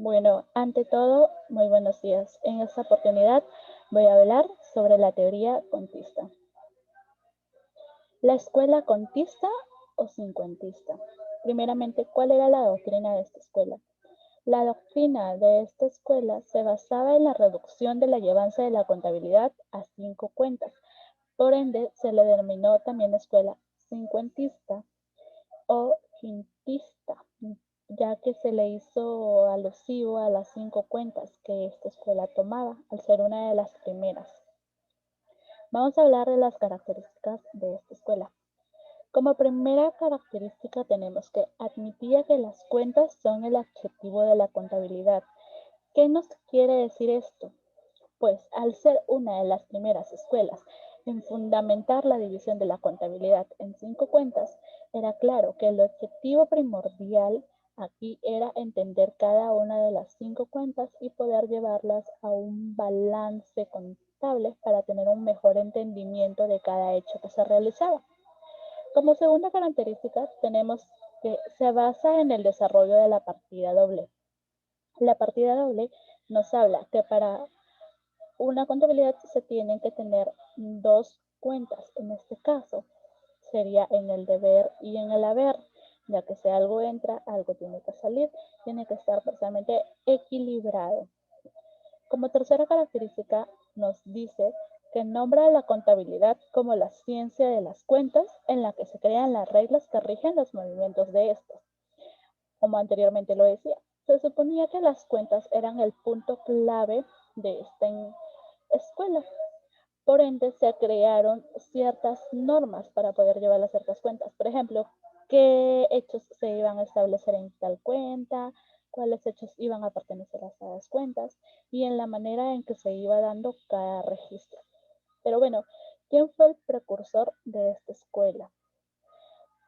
Bueno, ante todo, muy buenos días. En esta oportunidad voy a hablar sobre la teoría contista. ¿La escuela contista o cincuentista? Primeramente, ¿cuál era la doctrina de esta escuela? La doctrina de esta escuela se basaba en la reducción de la llevanza de la contabilidad a 5 cuentas. Por ende, se le denominó también escuela cincuentista o quintista, ya que se le hizo alusivo a las 5 cuentas que esta escuela tomaba, al ser una de las primeras. Vamos a hablar de las características de esta escuela. Como primera característica tenemos que admitía que las cuentas son el adjetivo de la contabilidad. ¿Qué nos quiere decir esto? Pues al ser una de las primeras escuelas en fundamentar la división de la contabilidad en 5 cuentas, era claro que el objetivo primordial aquí era entender cada una de las 5 cuentas y poder llevarlas a un balance contable para tener un mejor entendimiento de cada hecho que se realizaba. Como segunda característica tenemos que se basa en el desarrollo de la partida doble. La partida doble nos habla que para una contabilidad se tienen que tener 2 cuentas. En este caso, sería en el deber y en el haber, ya que si algo entra, algo tiene que salir, tiene que estar parcialmente equilibrado. Como tercera característica, nos dice que nombra la contabilidad como la ciencia de las cuentas en la que se crean las reglas que rigen los movimientos de estos. Como anteriormente lo decía, se suponía que las cuentas eran el punto clave de esta escuela. Por ende, se crearon ciertas normas para poder llevar las ciertas cuentas. Por ejemplo, qué hechos se iban a establecer en tal cuenta, cuáles hechos iban a pertenecer a esas cuentas y en la manera en que se iba dando cada registro. Pero bueno, ¿quién fue el precursor de esta escuela?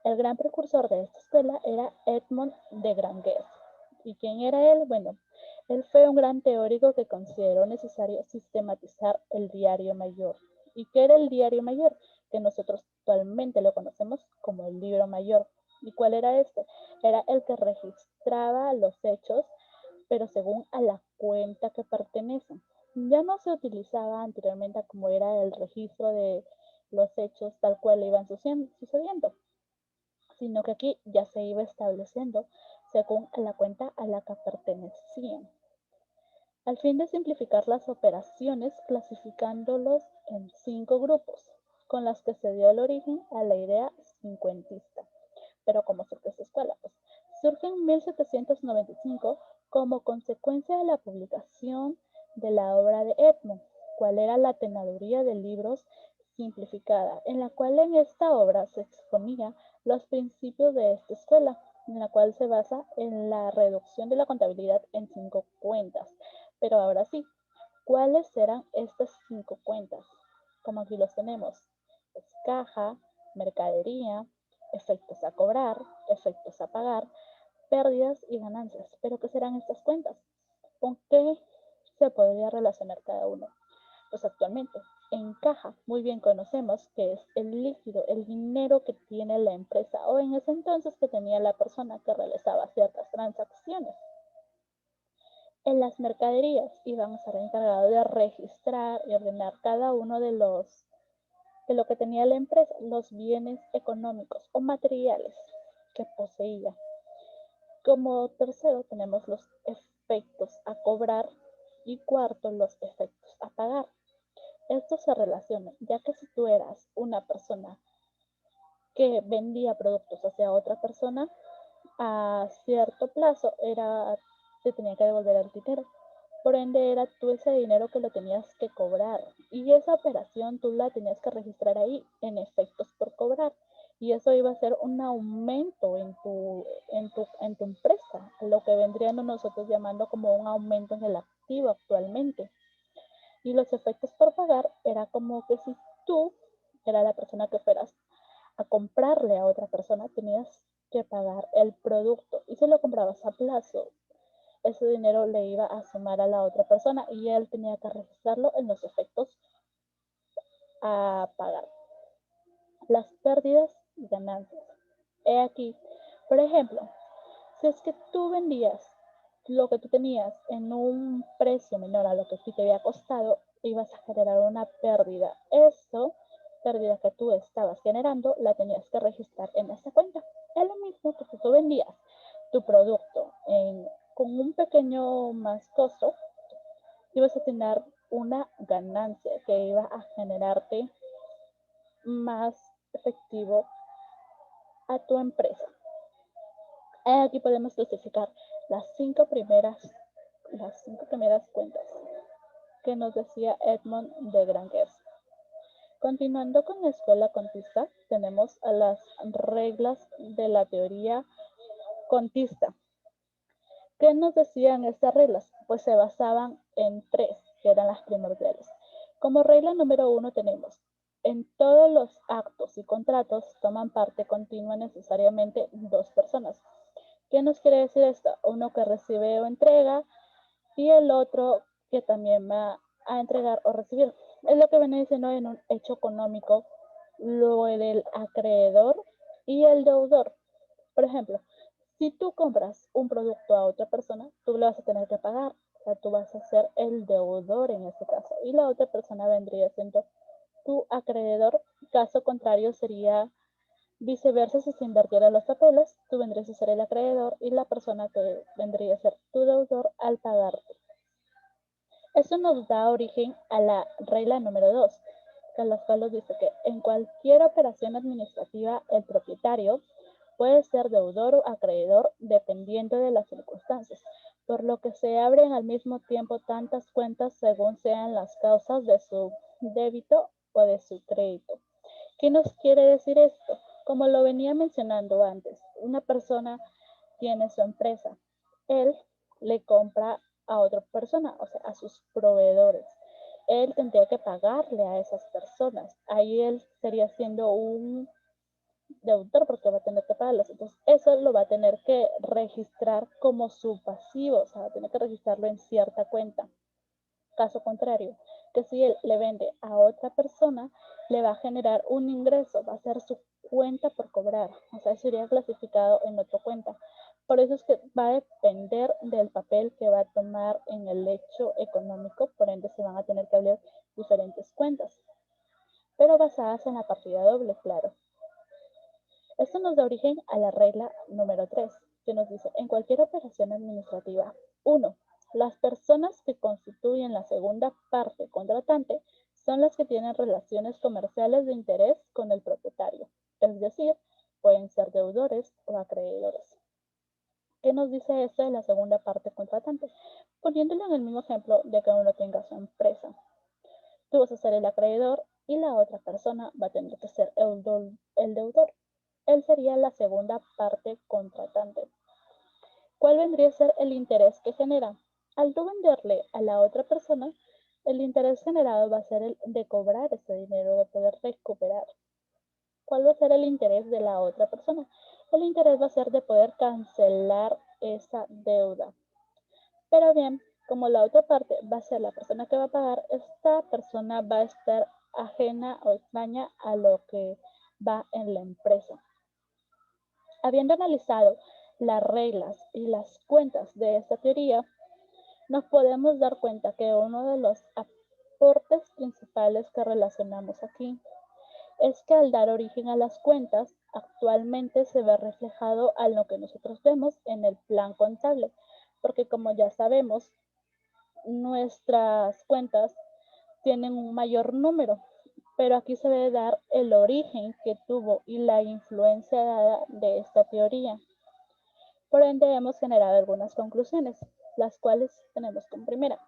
El gran precursor de esta escuela era Edmond de Granges. ¿Y quién era él? Bueno, él fue un gran teórico que consideró necesario sistematizar el diario mayor. ¿Y qué era el diario mayor? Que nosotros actualmente lo conocemos como el libro mayor. ¿Y cuál era este? Era el que registraba los hechos, pero según a la cuenta que pertenecen. Ya no se utilizaba anteriormente como era el registro de los hechos tal cual iban sucediendo, sino que aquí ya se iba estableciendo según la cuenta a la que pertenecían, al fin de simplificar las operaciones clasificándolos en 5 grupos, con las que se dio el origen a la idea cincuentista. Pero ¿cómo surge esta escuela? Pues surge en 1795 como consecuencia de la publicación de la obra de Edmond, cual era la tenaduría de libros simplificada, en la cual en esta obra se exponía los principios de esta escuela, en la cual se basa en la reducción de la contabilidad en 5 cuentas. Pero ahora sí, ¿cuáles serán estas 5 cuentas? Como aquí los tenemos, es caja, mercadería, efectos a cobrar, efectos a pagar, pérdidas y ganancias. ¿Pero qué serán estas cuentas? ¿Con qué se podría relacionar cada uno? Pues actualmente, en caja, muy bien conocemos que es el líquido, el dinero que tiene la empresa o en ese entonces que tenía la persona que realizaba ciertas transacciones. En las mercaderías iban a estar encargados de registrar y ordenar cada uno de lo que tenía la empresa, los bienes económicos o materiales que poseía. Como tercero tenemos los efectos a cobrar y cuarto los efectos a pagar. Esto se relaciona, ya que si tú eras una persona que vendía productos hacia otra persona, a cierto plazo te tenía que devolver el dinero. Por ende, era tú ese dinero que lo tenías que cobrar. Y esa operación tú la tenías que registrar ahí en efectos por cobrar. Y eso iba a ser un aumento en tu empresa, lo que vendríamos nosotros llamando como un aumento en el activo actualmente. Y los efectos por pagar era como que si tú era la persona que fueras a comprarle a otra persona, tenías que pagar el producto. Y si lo comprabas a plazo, ese dinero le iba a sumar a la otra persona y él tenía que registrarlo en los efectos a pagar. Las pérdidas y ganancias. He aquí, por ejemplo, si es que tú vendías lo que tú tenías en un precio menor a lo que sí te había costado, ibas a generar una pérdida. Eso, pérdida que tú estabas generando, la tenías que registrar en esa cuenta. Es lo mismo que si tú vendías tu producto con un pequeño más costo, ibas a tener una ganancia que iba a generarte más efectivo a tu empresa. Aquí podemos clasificar las cinco primeras cuentas que nos decía Edmond de Granges. Continuando con la escuela contista, tenemos a las reglas de la teoría contista. ¿Qué nos decían estas reglas? Pues se basaban en tres, que eran las primordiales. Como regla número 1 tenemos, en todos los actos y contratos toman parte continua necesariamente dos personas. ¿Qué nos quiere decir esto? Uno que recibe o entrega y el otro que también va a entregar o recibir. Es lo que viene diciendo en un hecho económico, lo del acreedor y el deudor. Por ejemplo, si tú compras un producto a otra persona, tú le vas a tener que pagar. O sea, tú vas a ser el deudor en este caso. Y la otra persona vendría siendo tu acreedor. Caso contrario sería viceversa, si se invirtieran los papeles, tú vendrías a ser el acreedor y la persona que vendría a ser tu deudor al pagarte. Eso nos da origen a la regla número 2, que la cual nos dice que en cualquier operación administrativa el propietario puede ser deudor o acreedor dependiendo de las circunstancias, por lo que se abren al mismo tiempo tantas cuentas según sean las causas de su débito o de su crédito. ¿Qué nos quiere decir esto? Como lo venía mencionando antes, una persona tiene su empresa, él le compra a otra persona, o sea, a sus proveedores. Él tendría que pagarle a esas personas. Ahí él sería siendo un deudor porque va a tener que pagarlos. Entonces, eso lo va a tener que registrar como su pasivo, o sea, va a tener que registrarlo en cierta cuenta. Caso contrario, que si él le vende a otra persona, le va a generar un ingreso, va a ser su cuenta por cobrar, o sea, sería clasificado en otra cuenta. Por eso es que va a depender del papel que va a tomar en el hecho económico, por ende se van a tener que abrir diferentes cuentas, pero basadas en la partida doble, claro. Esto nos da origen a la regla número 3, que nos dice, en cualquier operación administrativa, 1. Las personas que constituyen la segunda parte contratante son las que tienen relaciones comerciales de interés con el propietario, es decir, pueden ser deudores o acreedores. ¿Qué nos dice esto de la segunda parte contratante? Poniéndolo en el mismo ejemplo de que uno tenga su empresa. Tú vas a ser el acreedor y la otra persona va a tener que ser el deudor. Él sería la segunda parte contratante. ¿Cuál vendría a ser el interés que genera? Al tú venderle a la otra persona, el interés generado va a ser el de cobrar ese dinero, de poder recuperar. ¿Cuál va a ser el interés de la otra persona? El interés va a ser de poder cancelar esa deuda. Pero bien, como la otra parte va a ser la persona que va a pagar, esta persona va a estar ajena o extraña a lo que va en la empresa. Habiendo analizado las reglas y las cuentas de esta teoría, nos podemos dar cuenta que uno de los aportes principales que relacionamos aquí es que al dar origen a las cuentas, actualmente se ve reflejado a lo que nosotros vemos en el plan contable, porque como ya sabemos, nuestras cuentas tienen un mayor número, pero aquí se debe dar el origen que tuvo y la influencia dada de esta teoría. Por ende, hemos generado algunas conclusiones, las cuales tenemos como primera.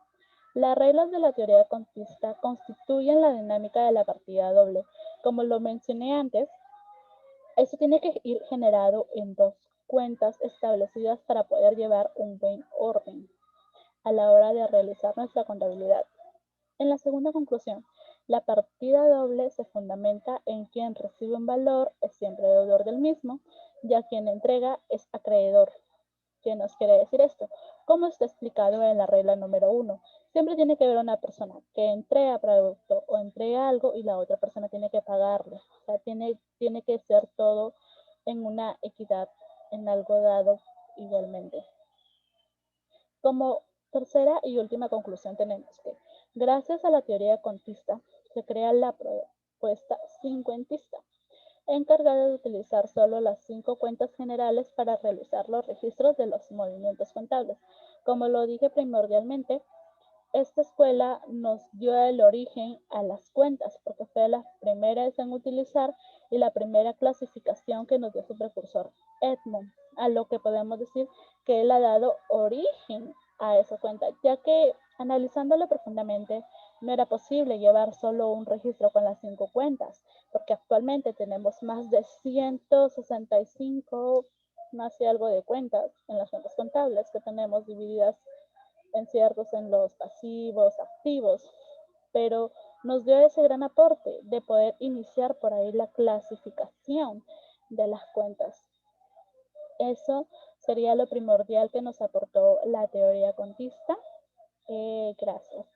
Las reglas de la teoría contista constituyen la dinámica de la partida doble. Como lo mencioné antes, esto tiene que ir generado en dos cuentas establecidas para poder llevar un buen orden a la hora de realizar nuestra contabilidad. En la segunda conclusión, la partida doble se fundamenta en quien recibe un valor es siempre deudor del mismo, ya quien entrega es acreedor. ¿Qué nos quiere decir esto? Como está explicado en la regla número 1, siempre tiene que haber una persona que entrega producto o entrega algo y la otra persona tiene que pagarle. O sea, tiene que ser todo en una equidad, en algo dado igualmente. Como tercera y última conclusión tenemos que, gracias a la teoría contista, se crea la propuesta cincuentista, encargada de utilizar solo las 5 cuentas generales para realizar los registros de los movimientos contables. Como lo dije primordialmente, esta escuela nos dio el origen a las cuentas, porque fue la primera en utilizar y la primera clasificación que nos dio su precursor Edmond, a lo que podemos decir que él ha dado origen a esa cuenta, ya que analizándolo profundamente, no era posible llevar solo un registro con las 5 cuentas, porque actualmente tenemos más de 165, más y algo de cuentas en las cuentas contables que tenemos divididas en ciertos en los pasivos, activos, pero nos dio ese gran aporte de poder iniciar por ahí la clasificación de las cuentas. Eso sería lo primordial que nos aportó la teoría contista. Gracias.